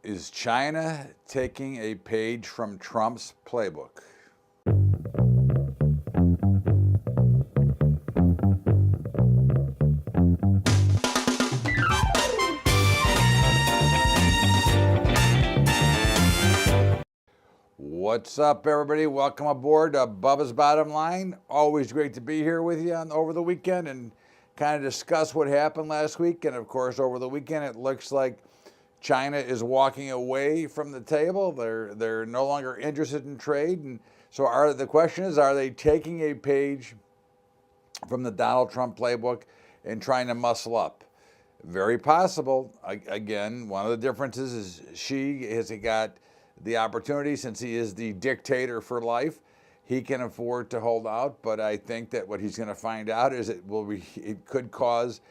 Is China taking a page from Trump's playbook? What's up, everybody? Welcome aboard Bubba's Bottom Line. Always great to be here with you over the weekend and kind of discuss what happened last week. And of course, over the weekend, it looks like China is walking away from the table. They're no longer interested in trade. And so the question is, are they taking a page from the Donald Trump playbook and trying to muscle up? Very possible. Again, one of the differences is Xi has got the opportunity, since he is the dictator for life. He can afford to hold out, but I think that what he's going to find out is it could cause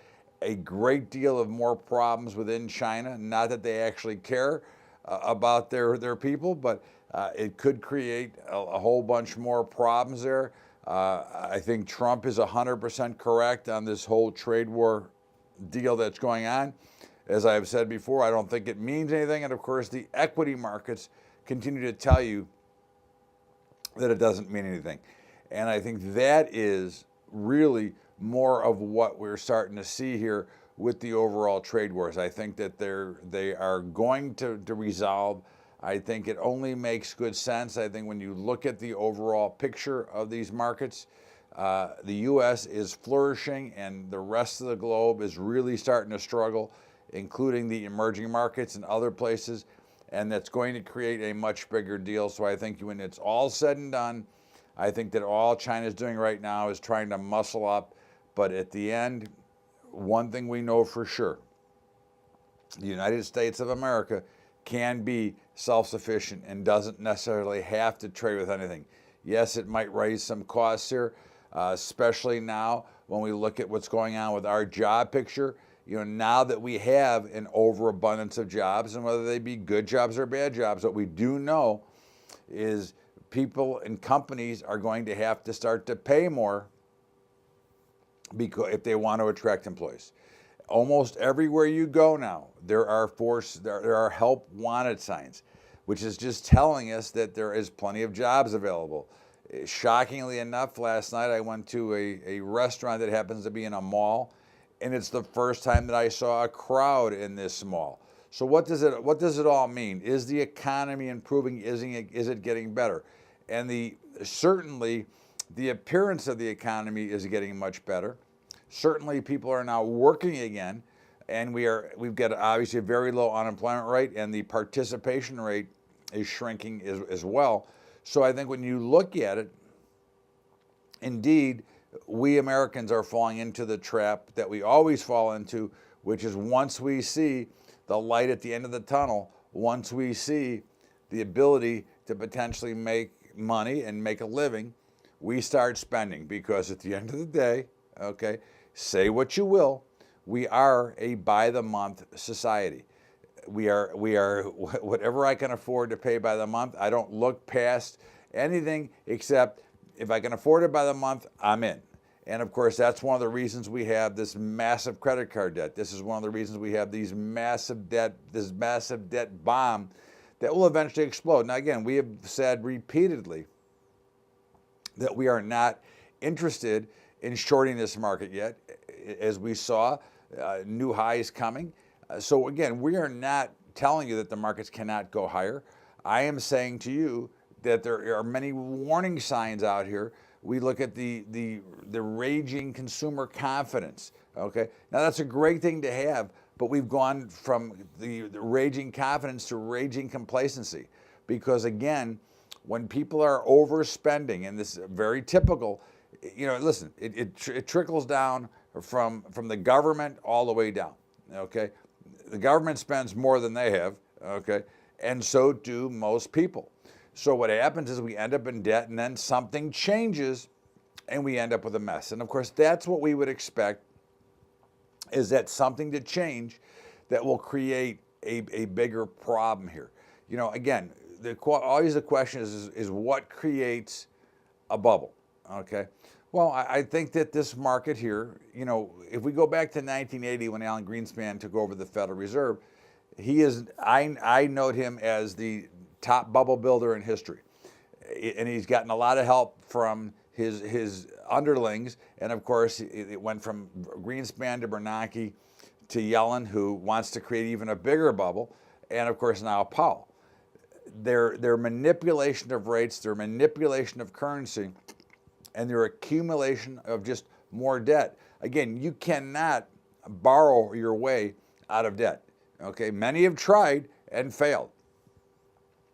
a great deal of more problems within China. Not that they actually care about their people, but it could create a whole bunch more problems there. I think Trump is 100% correct on this whole trade war deal that's going on. As I've said before, I don't think it means anything. And of course, the equity markets continue to tell you that it doesn't mean anything. And I think that is really more of what we're starting to see here with the overall trade wars. I think that they are going to resolve. I think it only makes good sense. I think when you look at the overall picture of these markets, the U.S. is flourishing and the rest of the globe is really starting to struggle, including the emerging markets and other places, and that's going to create a much bigger deal. So I think when it's all said and done, I think that all China is doing right now is trying to muscle up. But at the end, one thing we know for sure, the United States of America can be self-sufficient and doesn't necessarily have to trade with anything. Yes, it might raise some costs here, especially now when we look at what's going on with our job picture. You know, now that we have an overabundance of jobs, and whether they be good jobs or bad jobs, what we do know is people and companies are going to have to start to pay more because if they want to attract employees. Almost everywhere you go now, there are help wanted signs, which is just telling us that there is plenty of jobs available. Shockingly enough, last night I went to a restaurant that happens to be in a mall, and it's the first time that I saw a crowd in this mall. So what does it all mean? Is the economy improving? Is it getting better? And certainly the appearance of the economy is getting much better. Certainly people are now working again, and we've got obviously a very low unemployment rate, and the participation rate is shrinking as well. So I think when you look at it, indeed, we Americans are falling into the trap that we always fall into, which is once we see the light at the end of the tunnel, once we see the ability to potentially make money and make a living, we start spending. Because at the end of the day, okay, say what you will, we are a by-the-month society. We are whatever I can afford to pay by the month. I don't look past anything except if I can afford it by the month, I'm in. And of course, that's one of the reasons we have this massive credit card debt. This is one of the reasons we have this massive debt bomb that will eventually explode. Now, again, we have said repeatedly that we are not interested in shorting this market yet, as we saw new highs coming. So again, we are not telling you that the markets cannot go higher. I am saying to you that there are many warning signs out here. We look at the raging consumer confidence. Okay, now that's a great thing to have, but we've gone from the raging confidence to raging complacency, because again, when people are overspending, and this is very typical, you know, listen, it trickles down from the government all the way down. Okay, the government spends more than they have. Okay, and so do most people. So what happens is we end up in debt, and then something changes and we end up with a mess. And of course, that's what we would expect, is that something to change that will create a bigger problem here. You know, again, always the question is what creates a bubble, okay? Well, I think that this market here, you know, if we go back to 1980 when Alan Greenspan took over the Federal Reserve, He is, I note him as the top bubble builder in history. And he's gotten a lot of help from his underlings. And of course, it went from Greenspan to Bernanke to Yellen, who wants to create even a bigger bubble. And of course, now Powell. Their manipulation of rates, their manipulation of currency, and their accumulation of just more debt. Again, you cannot borrow your way out of debt. Okay, many have tried and failed.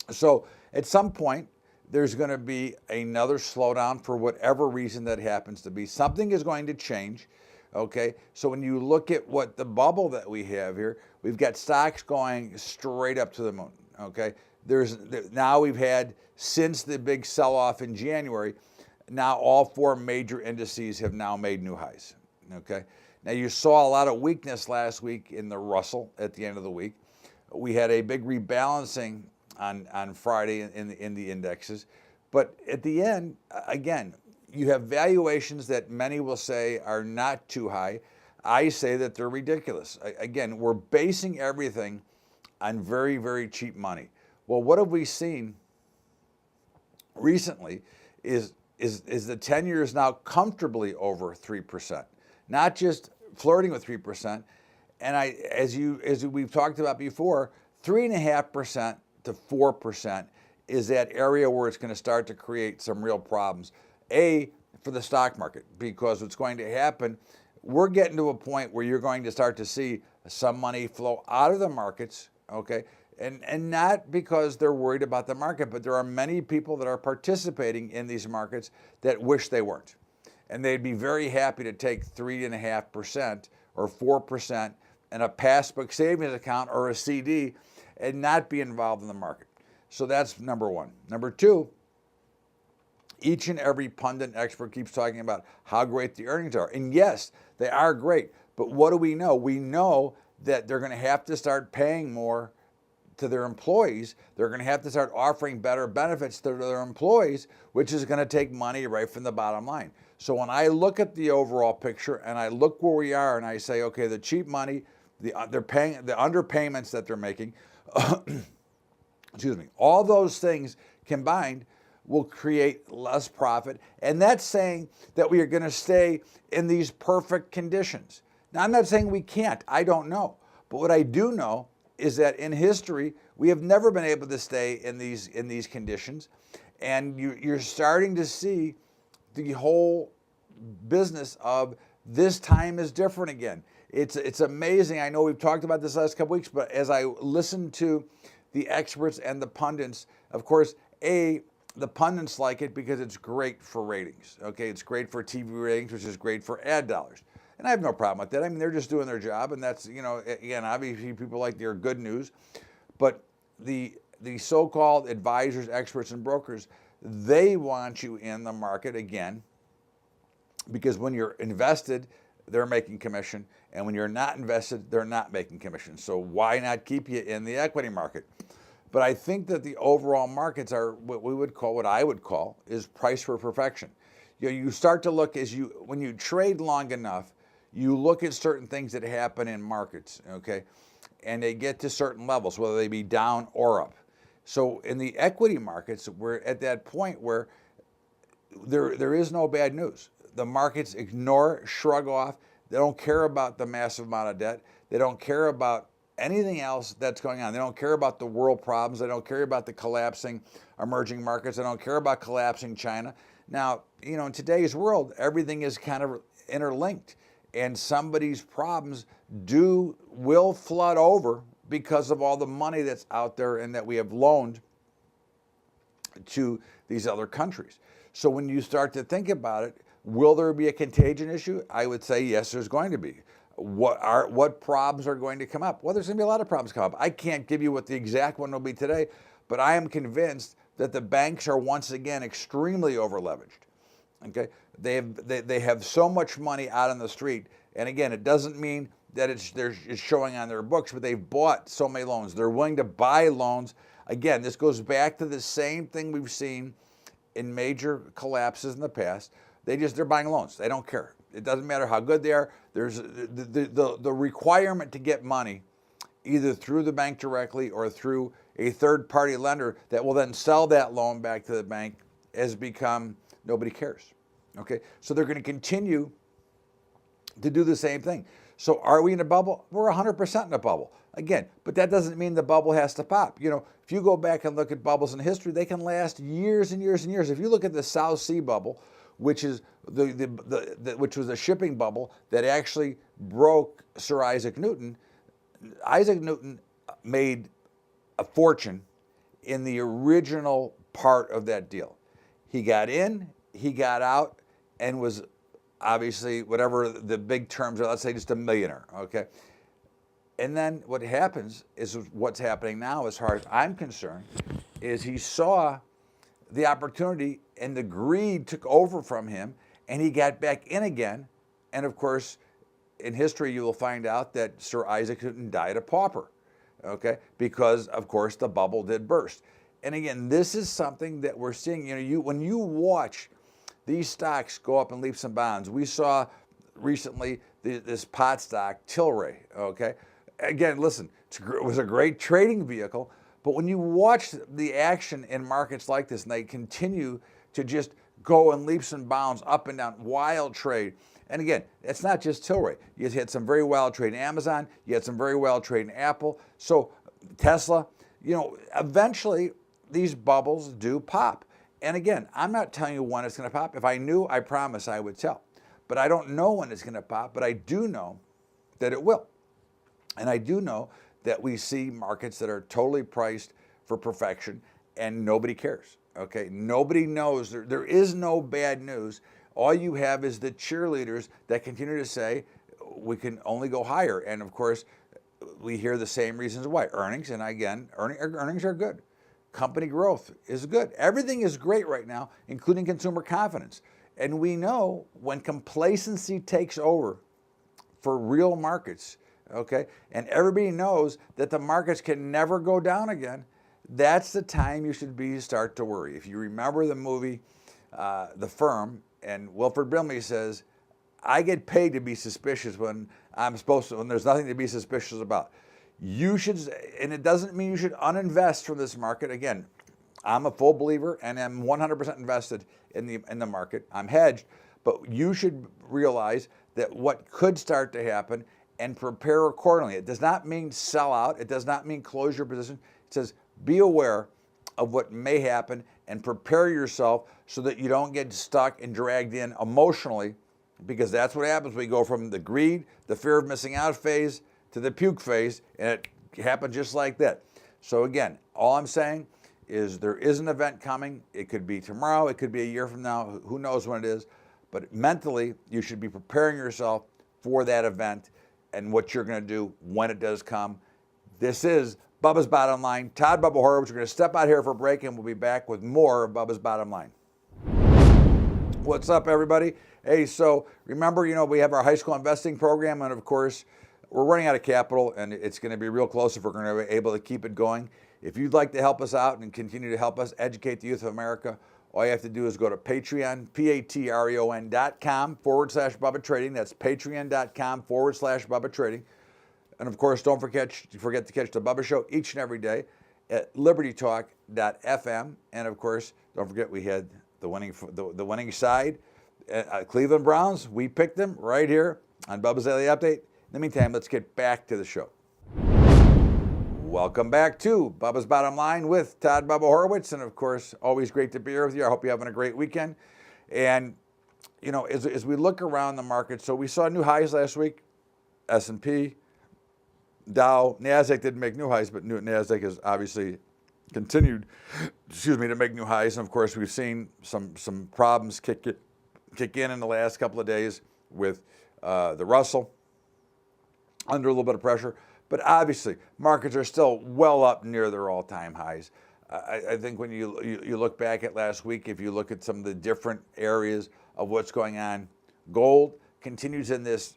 So at some point, there's going to be another slowdown for whatever reason that happens to be. Something is going to change. Okay, so when you look at what the bubble that we have here, we've got stocks going straight up to the moon. Okay, now we've had, since the big sell-off in January, now all four major indices have now made new highs. Okay, now you saw a lot of weakness last week in the Russell at the end of the week. We had a big rebalancing on Friday in the indexes, but at the end, again, you have valuations that many will say are not too high. I say that they're ridiculous. Again, we're basing everything on very, very cheap money. Well, what have we seen recently is the 10 years now comfortably over 3%, not just flirting with 3%. And as we've talked about before, 3.5% to 4% is that area where it's going to start to create some real problems. For the stock market, because what's going to happen, we're getting to a point where you're going to start to see some money flow out of the markets, okay? And not because they're worried about the market, but there are many people that are participating in these markets that wish they weren't. And they'd be very happy to take 3.5% or 4% in a passbook savings account or a CD and not be involved in the market. So that's number one. Number two, each and every pundit expert keeps talking about how great the earnings are. And yes, they are great. But what do we know? We know that they're going to have to start paying more to their employees. They're going to have to start offering better benefits to their employees, which is going to take money right from the bottom line. So when I look at the overall picture and I look where we are and I say, okay, the cheap money, they're paying, the underpayments that they're making, excuse me, all those things combined will create less profit. And that's saying that we are going to stay in these perfect conditions. Now, I'm not saying we can't. I don't know. But what I do know is that in history, we have never been able to stay in these conditions. And you're starting to see the whole business of this time is different again. It's amazing. I know we've talked about this last couple weeks, but as I listen to the experts and the pundits, of course, the pundits like it because it's great for ratings. Okay, it's great for TV ratings, which is great for ad dollars. And I have no problem with that. I mean, they're just doing their job, and that's, again, obviously people like their good news. But the so-called advisors, experts, and brokers, they want you in the market again, because when you're invested, they're making commission, and when you're not invested, they're not making commission. So why not keep you in the equity market? But I think that the overall markets are what I would call is price for perfection. You start to look when you trade long enough, you look at certain things that happen in markets, okay, and they get to certain levels, whether they be down or up. So in the equity markets, we're at that point where there is no bad news. The markets ignore, shrug off. They don't care about the massive amount of debt. They don't care about anything else that's going on. They don't care about the world problems. They don't care about the collapsing emerging markets. They don't care about collapsing China. Now, in today's world, everything is kind of interlinked, and somebody's problems will flood over because of all the money that's out there and that we have loaned to these other countries. So when you start to think about it, will there be a contagion issue? I would say yes, there's going to be. What problems are going to come up? Well, there's going to be a lot of problems come up. I can't give you what the exact one will be today, but I am convinced that the banks are once again extremely over-leveraged. Okay, they have so much money out on the street, and again, it doesn't mean that it's showing on their books, but they've bought so many loans. They're willing to buy loans. Again, this goes back to the same thing we've seen in major collapses in the past. They're buying loans. They don't care. It doesn't matter how good they are. There's the requirement to get money either through the bank directly or through a third-party lender that will then sell that loan back to the bank has become nobody cares. Okay, so they're going to continue to do the same thing. So are we in a bubble? We're 100% in a bubble. Again, but that doesn't mean the bubble has to pop. You know, if you go back and look at bubbles in history, they can last years and years and years. If you look at the South Sea bubble, which is which was a shipping bubble that actually broke Sir Isaac Newton. Isaac Newton made a fortune in the original part of that deal. He got in, he got out, and was obviously, whatever the big terms are, let's say just a millionaire, okay? And then what happens is what's happening now, as far as I'm concerned, is he saw the opportunity and the greed took over from him and he got back in again. And of course, in history, you will find out that Sir Isaac Newton died a pauper, okay? Because of course the bubble did burst. And again, this is something that we're seeing, you know, when you watch these stocks go up in leaps and bounds. We saw recently this pot stock, Tilray, okay? Again, listen, it was a great trading vehicle, but when you watch the action in markets like this and they continue to just go in leaps and bounds, up and down, wild trade. And again, it's not just Tilray. You had some very wild trade in Amazon. You had some very wild trade in Apple. So Tesla, you know, eventually these bubbles do pop. And again, I'm not telling you when it's going to pop. If I knew, I promise I would tell. But I don't know when it's going to pop, but I do know that it will. And I do know that we see markets that are totally priced for perfection and nobody cares, okay? Nobody knows. There is no bad news. All you have is the cheerleaders that continue to say we can only go higher. And of course, we hear the same reasons why. Earnings, and again, earnings are good. Company growth is good. Everything is great right now, including consumer confidence. And we know when complacency takes over for real markets, okay, and everybody knows that the markets can never go down again, that's the time you should start to worry. If you remember the movie, The Firm, and Wilford Brimley says, I get paid to be suspicious when when there's nothing to be suspicious about. You should, and it doesn't mean you should uninvest from this market. Again, I'm a full believer and I'm 100% invested in the market. I'm hedged, but you should realize that what could start to happen and prepare accordingly. It does not mean sell out. It does not mean close your position. It says be aware of what may happen and prepare yourself so that you don't get stuck and dragged in emotionally, because that's what happens. We go from the greed, the fear of missing out phase to the puke phase, and it happens just like that. So again, all I'm saying is there is an event coming. It could be tomorrow. It could be a year from now. Who knows when it is? But mentally, you should be preparing yourself for that event and what you're going to do when it does come. This is Bubba's Bottom Line. Todd Bubba Horwitz. We're going to step out here for a break, and we'll be back with more of Bubba's Bottom Line. What's up, everybody? Hey, so remember, you know, we have our high school investing program, and of course, we're running out of capital, and it's going to be real close if we're going to be able to keep it going. If you'd like to help us out and continue to help us educate the youth of America, all you have to do is go to Patreon, patreon.com/Bubba Trading. That's patreon.com/Bubba Trading. And of course, don't forget to catch the Bubba Show each and every day at libertytalk.fm. And of course, don't forget we had the winning side, Cleveland Browns. We picked them right here on Bubba's Daily Update. In the meantime, let's get back to the show. Welcome back to Bubba's Bottom Line with Todd Bubba Horwitz. And of course, always great to be here with you. I hope you're having a great weekend. And, you know, as we look around the market, so we saw new highs last week. S&P, Dow, NASDAQ didn't make new highs, but NASDAQ has obviously continued, to make new highs. And of course, we've seen some problems kick in the last couple of days with the Russell under a little bit of pressure. But obviously, markets are still well up near their all-time highs. I think when you look back at last week, if you look at some of the different areas of what's going on, gold continues in this,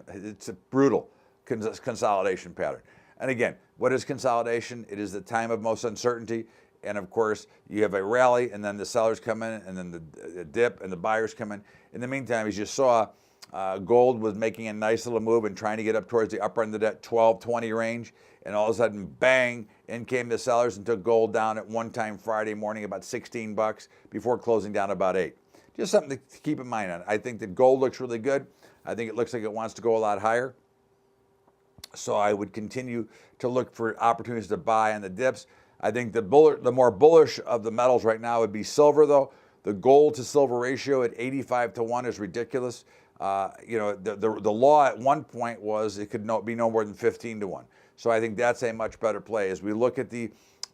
it's a brutal consolidation pattern. And again, what is consolidation? It is the time of most uncertainty. And of course, you have a rally, and then the sellers come in, and then the dip, and the buyers come in. In the meantime, as you saw, Gold was making a nice little move and trying to get up towards the upper end of that 12-20 range. And all of a sudden, bang, in came the sellers and took gold down at one time Friday morning about 16 bucks before closing down about 8. Just something to keep in mind on. I think that gold looks really good. I think it looks like it wants to go a lot higher. So I would continue to look for opportunities to buy on the dips. I think the more bullish of the metals right now would be silver, though. The gold to silver ratio at 85-1 is ridiculous. The law at one point was it could be no more than 15-1. So I think that's a much better play. As we look at the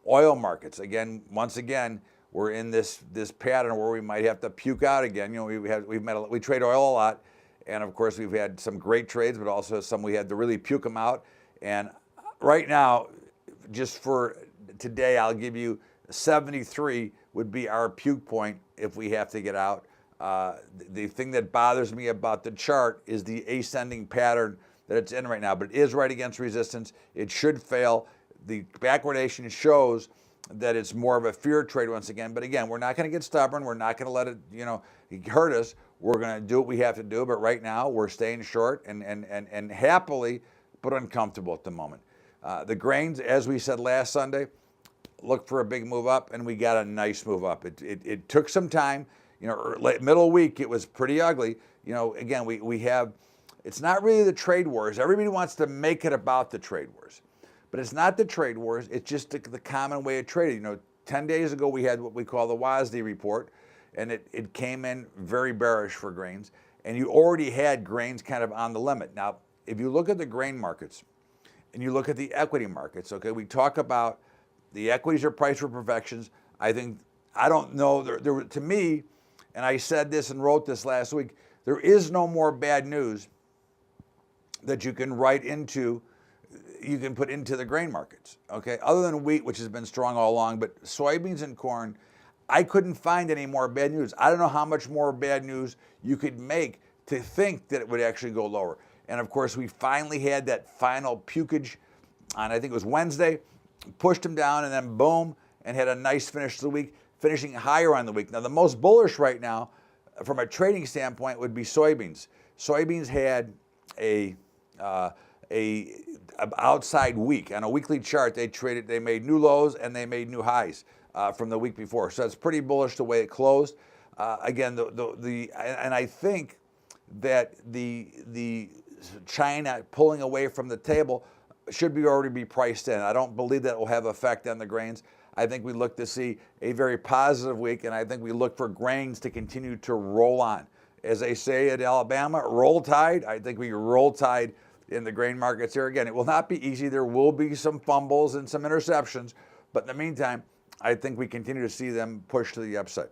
oil markets, once again, we're in this pattern where we might have to puke out again. We trade oil a lot, and of course we've had some great trades, but also some we had to really puke them out. And right now, just for today, I'll give you 73 would be our puke point if we have to get out. The thing that bothers me about the chart is the ascending pattern that it's in right now, but it is right against resistance. It should fail. The backwardation shows that it's more of a fear trade once again. But again, we're not going to get stubborn. We're not going to let it, hurt us. We're going to do what we have to do. But right now, we're staying short and happily, but uncomfortable at the moment. The grains, as we said last Sunday, look for a big move up, and we got a nice move up. It took some time. Middle week, it was pretty ugly. Again, we have, it's not really the trade wars. Everybody wants to make it about the trade wars. But it's not the trade wars. It's just the common way of trading. 10 days ago, we had what we call the WASDE report, and it came in very bearish for grains. And you already had grains kind of on the limit. Now, if you look at the grain markets and you look at the equity markets, okay, we talk about the equities are priced for perfections. I don't know, to me, and I said this and wrote this last week, there is no more bad news that you can put into the grain markets, okay? Other than wheat, which has been strong all along, but soybeans and corn, I couldn't find any more bad news. I don't know how much more bad news you could make to think that it would actually go lower. And of course, we finally had that final pukage on, I think it was Wednesday, pushed them down and then boom, and had a nice finish to the week, finishing higher on the week. Now, the most bullish right now, from a trading standpoint, would be soybeans. Soybeans had a outside week. On a weekly chart, they made new lows and they made new highs from the week before. So it's pretty bullish the way it closed. Again, and I think that the China pulling away from the table should already be priced in. I don't believe that will have effect on the grains. I think we look to see a very positive week, and I think we look for grains to continue to roll on. As they say at Alabama, roll tide. I think we roll tide in the grain markets here. Again, it will not be easy. There will be some fumbles and some interceptions, but in the meantime, I think we continue to see them push to the upside.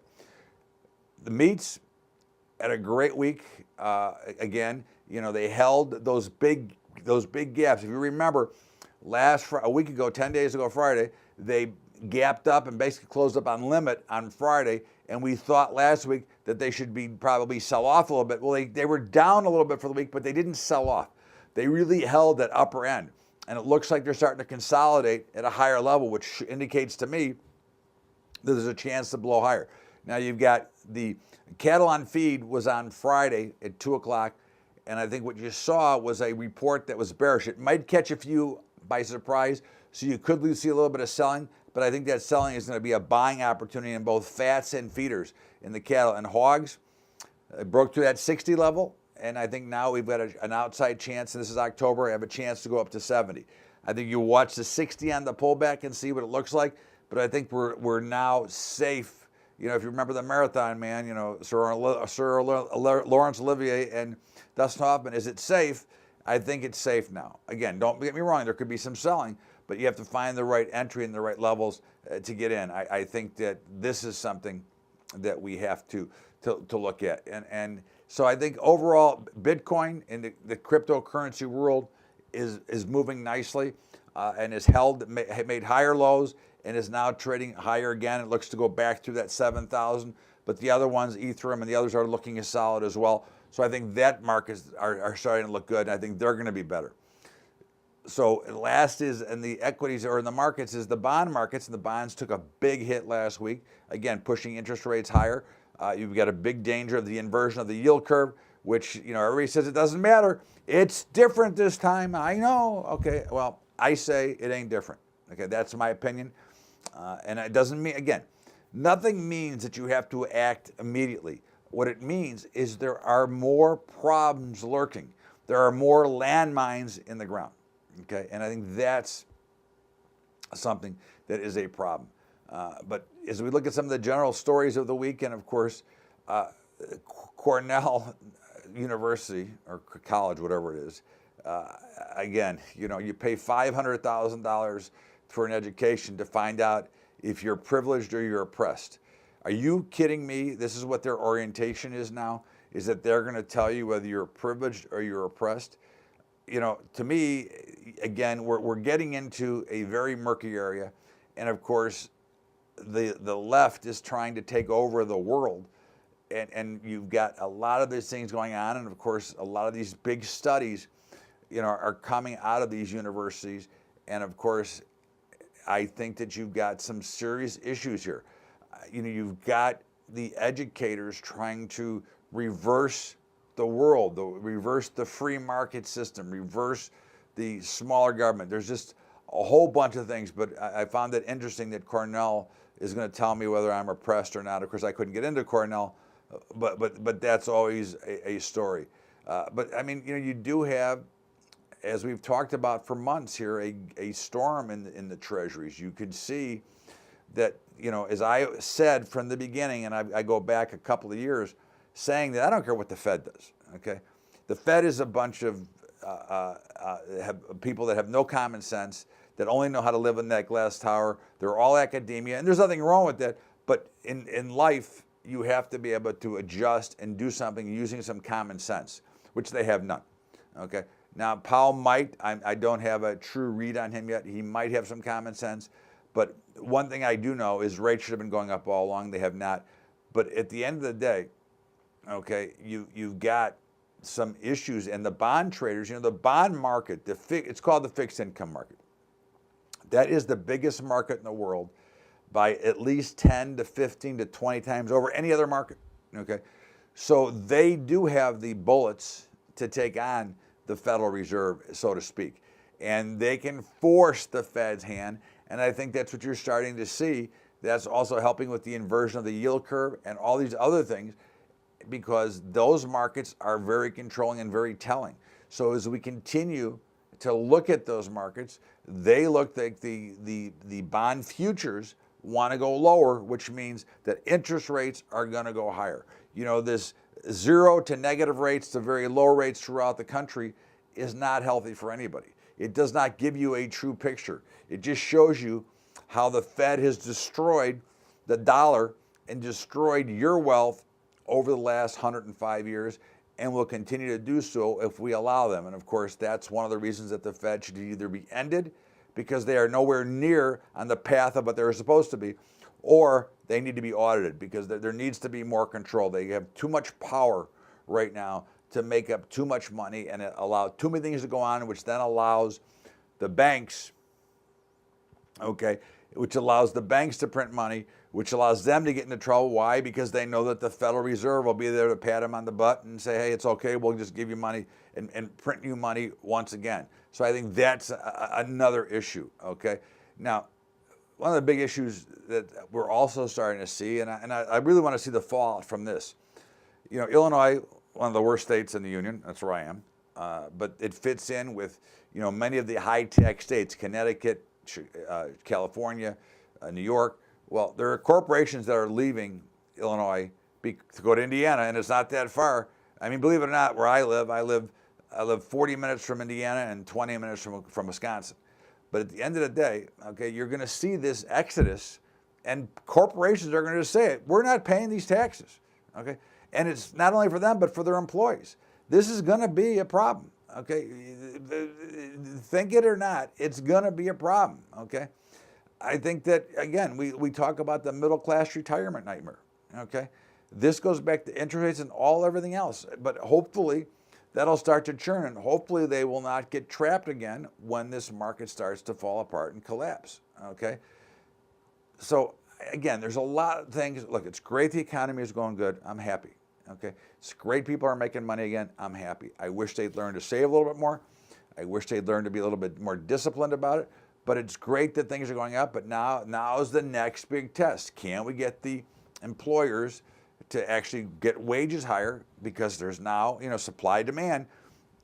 The meats had a great week. Again, they held those big gaps. If you remember, a week ago, 10 days ago Friday, they gapped up and basically closed up on limit on Friday, and we thought last week that they should probably sell off a little bit. Well, they were down a little bit for the week, but they didn't sell off. They really held that upper end, and it looks like they're starting to consolidate at a higher level, which indicates to me that there's a chance to blow higher. Now, you've got the cattle on feed was on Friday at 2 o'clock, and I think what you saw was a report that was bearish. It might catch a few by surprise, so you could see a little bit of selling, but I think that selling is going to be a buying opportunity in both fats and feeders in the cattle. And hogs broke through that 60 level, and I think now we've got an outside chance, and this is October, have a chance to go up to 70. I think you watch the 60 on the pullback and see what it looks like, but I think we're now safe. If you remember the marathon, man, Sir Laurence Olivier and Dustin Hoffman, is it safe? I think it's safe now. Again, don't get me wrong, there could be some selling, but you have to find the right entry and the right levels to get in. I think that this is something that we have to look at. And so I think overall, Bitcoin in the cryptocurrency world is moving nicely and has made higher lows and is now trading higher again. It looks to go back through that 7,000, but the other ones, Ethereum and the others, are looking as solid as well. So I think that markets are starting to look good, and I think they're going to be better. So last is, in the equities or in the markets, is the bond markets, and the bonds took a big hit last week, again, pushing interest rates higher. You've got a big danger of the inversion of the yield curve. which, everybody says it doesn't matter. It's different this time. I know. Okay, well, I say it ain't different. Okay, that's my opinion. And it doesn't mean, again, nothing means that you have to act immediately. What it means is there are more problems lurking. There are more landmines in the ground. Okay, and I think that's something that is a problem. But as we look at some of the general stories of the weekend, of course, Cornell University or college, whatever it is, again, you pay $500,000 for an education to find out if you're privileged or you're oppressed. Are you kidding me? This is what their orientation is now, is that they're going to tell you whether you're privileged or you're oppressed. To me, again, we're getting into a very murky area. And of course, the left is trying to take over the world. And you've got a lot of these things going on. And of course, a lot of these big studies, are coming out of these universities. And of course, I think that you've got some serious issues here. You've got the educators trying to reverse the world, reverse the free market system, reverse the smaller government. There's just a whole bunch of things, but I found it interesting that Cornell is going to tell me whether I'm oppressed or not. Of course, I couldn't get into Cornell, but that's always a story. But I mean, you do have, as we've talked about for months here, a storm in the treasuries. You could see that, as I said from the beginning, and I go back a couple of years, saying that I don't care what the Fed does, okay? The Fed is a bunch of people that have no common sense, that only know how to live in that glass tower. They're all academia, and there's nothing wrong with that. But in life, you have to be able to adjust and do something using some common sense, which they have none, okay? Now, Powell might, I don't have a true read on him yet. He might have some common sense. But one thing I do know is rates should have been going up all along. They have not. But at the end of the day, okay, you've got some issues. And the bond traders, the bond market, it's called the fixed income market. That is the biggest market in the world by at least 10 to 15 to 20 times over any other market, okay? So they do have the bullets to take on the Federal Reserve, so to speak. And they can force the Fed's hand. And I think that's what you're starting to see. That's also helping with the inversion of the yield curve and all these other things, because those markets are very controlling and very telling. So as we continue to look at those markets, they look like the bond futures want to go lower, which means that interest rates are going to go higher. This zero to negative rates to very low rates throughout the country is not healthy for anybody. It does not give you a true picture. It just shows you how the Fed has destroyed the dollar and destroyed your wealth over the last 105 years and will continue to do so if we allow them. And of course, that's one of the reasons that the Fed should either be ended because they are nowhere near on the path of what they're supposed to be, or they need to be audited because there needs to be more control. They have too much power right now to make up too much money and allow too many things to go on, which then allows the banks, okay, which allows the banks to print money, which allows them to get into trouble. Why? Because they know that the Federal Reserve will be there to pat them on the butt and say, hey, it's okay, we'll just give you money and print you money once again. So I think that's another issue, okay? Now, one of the big issues that we're also starting to see, and I really want to see the fallout from this. Illinois, one of the worst states in the union, that's where I am, but it fits in with, many of the high-tech states, Connecticut, California, New York. Well, there are corporations that are leaving Illinois to go to Indiana, and it's not that far. I mean, believe it or not, where I live 40 minutes from Indiana and 20 minutes from Wisconsin. But at the end of the day, okay, you're going to see this exodus, and corporations are going to say, we're not paying these taxes, okay? And it's not only for them, but for their employees. This is going to be a problem, okay? Think it or not, it's going to be a problem, okay? I think that, again, we talk about the middle-class retirement nightmare, okay? This goes back to interest rates and everything else. But hopefully that'll start to churn, and hopefully they will not get trapped again when this market starts to fall apart and collapse, okay? So, again, there's a lot of things. Look, it's great the economy is going good. I'm happy, Okay, it's great people are making money again. I'm happy. I wish they'd learn to save a little bit more. I wish they'd learn to be a little bit more disciplined about it. But it's great that things are going up. But now is the next big test. Can we get the employers to actually get wages higher? Because there's now, supply demand.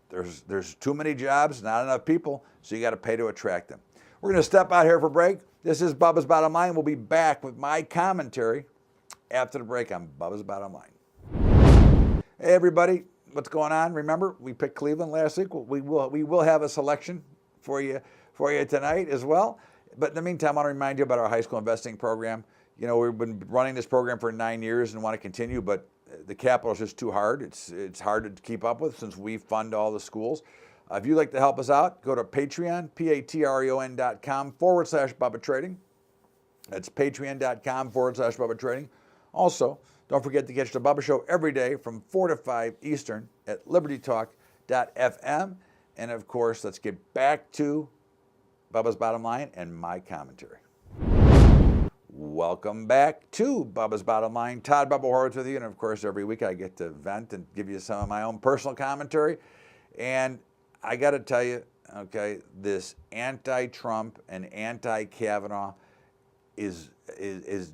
There's too many jobs, not enough people, so you got to pay to attract them. We're going to step out here for break. This is Bubba's Bottom Line. We'll be back with my commentary after the break on Bubba's Bottom Line. Hey everybody, what's going on? Remember, we picked Cleveland last week. We will have a selection for you tonight as well. But in the meantime, I want to remind you about our high school investing program. We've been running this program for 9 years and want to continue, but the capital is just too hard. It's hard to keep up with since we fund all the schools. If you'd like to help us out, go to Patreon, patreon.com/Bubba Trading. That's patreon.com/Bubba Trading. Also, don't forget to catch the Bubba Show every day from 4 to 5 Eastern at libertytalk.fm. And of course, let's get back to Bubba's Bottom Line and my commentary. Welcome back to Bubba's Bottom Line. Todd Bubba Horwitz with you. And of course, every week I get to vent and give you some of my own personal commentary. And I got to tell you, okay, this anti-Trump and anti-Kavanaugh is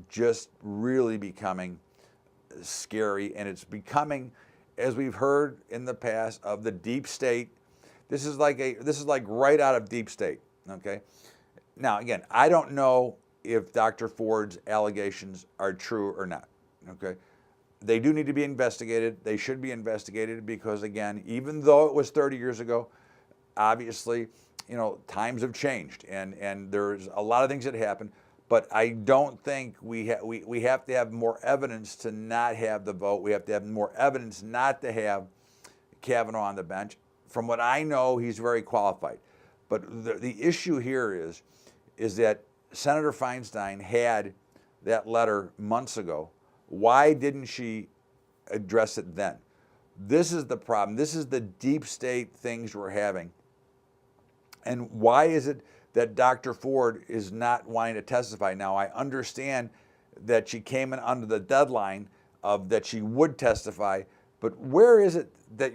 just really becoming scary, and it's becoming, as we've heard in the past, of the deep state. This is like right out of deep state. Okay. Now again, I don't know if Dr. Ford's allegations are true or not. Okay. They do need to be investigated. They should be investigated because again, even though it was 30 years ago, obviously, times have changed and there's a lot of things that happened. But I don't think we have to have more evidence to not have the vote. We have to have more evidence not to have Kavanaugh on the bench. From what I know, he's very qualified. But the issue here is that Senator Feinstein had that letter months ago. Why didn't she address it then? This is the problem. This is the deep state things we're having. And why is it that Dr. Ford is not wanting to testify? Now, I understand that she came in under the deadline of that she would testify, but where is it that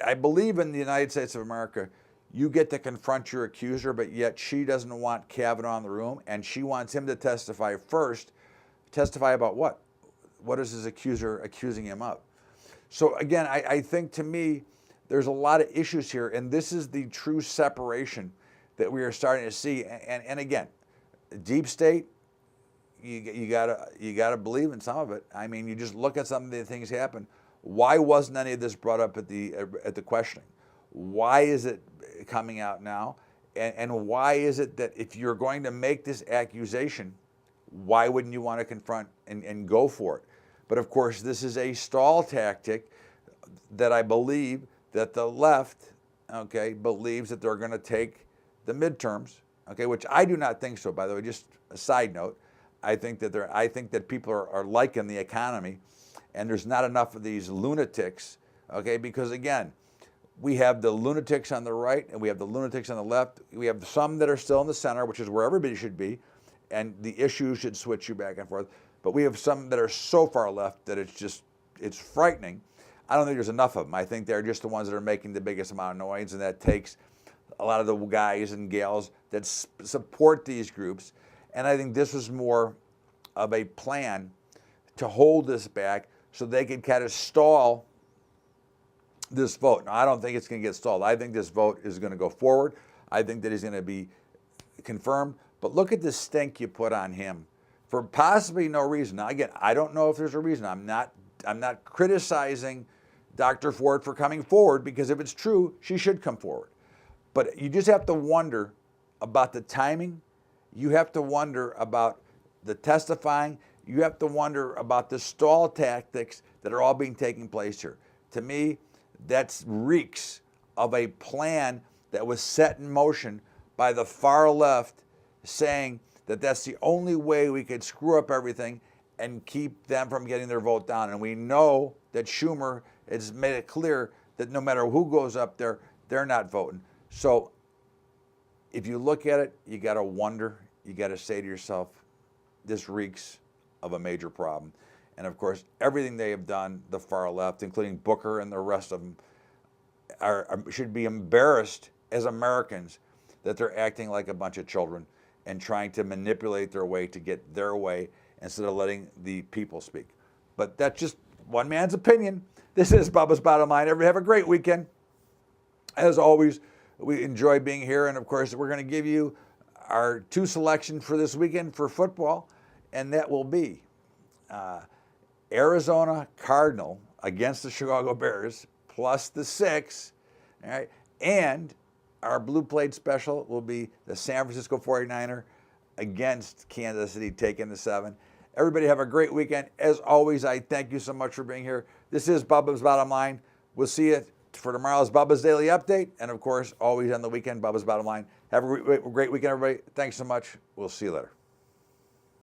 I believe in the United States of America, you get to confront your accuser, but yet she doesn't want Kavanaugh in the room, and she wants him to testify first. Testify about what? What is his accuser accusing him of? So again, I think to me, there's a lot of issues here, and this is the true separation that we are starting to see. And again, deep state, you gotta believe in some of it. I mean, you just look at some of the things happen. Why wasn't any of this brought up at the questioning? Why is it coming out now? And why is it that if you're going to make this accusation, why wouldn't you want to confront and go for it? But of course, this is a stall tactic that I believe that the left, okay, believes that they're going to take the midterms, okay, which I do not think so, by the way, just a side note. I think that people are liking the economy, and there's not enough of these lunatics, okay, because again, we have the lunatics on the right and we have the lunatics on the left. We have some that are still in the center, which is where everybody should be, and the issues should switch you back and forth. But we have some that are so far left that it's frightening. I don't think there's enough of them. I think they're just the ones that are making the biggest amount of noise, and that takes a lot of the guys and gals that support these groups. And I think this was more of a plan to hold this back so they could kind of stall this vote. Now, I don't think it's going to get stalled. I think this vote is going to go forward. I think that he's going to be confirmed. But look at the stink you put on him for possibly no reason. Now, again, I don't know if there's a reason. I'm not criticizing Dr. Ford for coming forward, because if it's true, she should come forward. But you just have to wonder about the timing. You have to wonder about the testifying. You have to wonder about the stall tactics that are all being taking place here. To me, that reeks of a plan that was set in motion by the far left, saying that that's the only way we could screw up everything and keep them from getting their vote down. And we know that Schumer has made it clear that no matter who goes up there, they're not voting. So if you look at it, you got to wonder, you got to say to yourself, this reeks of a major problem. And of course, everything they have done, the far left, including Booker and the rest of them, should be embarrassed as Americans that they're acting like a bunch of children and trying to manipulate their way to get their way instead of letting the people speak. But that's just one man's opinion. This is Bubba's Bottom Line. Everybody have a great weekend. As always, we enjoy being here. And of course, we're going to give you our 2 selections for this weekend for football. And that will be Arizona Cardinal against the Chicago Bears plus the 6. All right. And our blue plate special will be the San Francisco 49er against Kansas City taking the 7. Everybody have a great weekend. As always, I thank you so much for being here. This is Bubba's Bottom Line. We'll see you for tomorrow's Bubba's Daily Update. And of course, always on the weekend, Bubba's Bottom Line. Have a great weekend, everybody. Thanks so much. We'll see you later.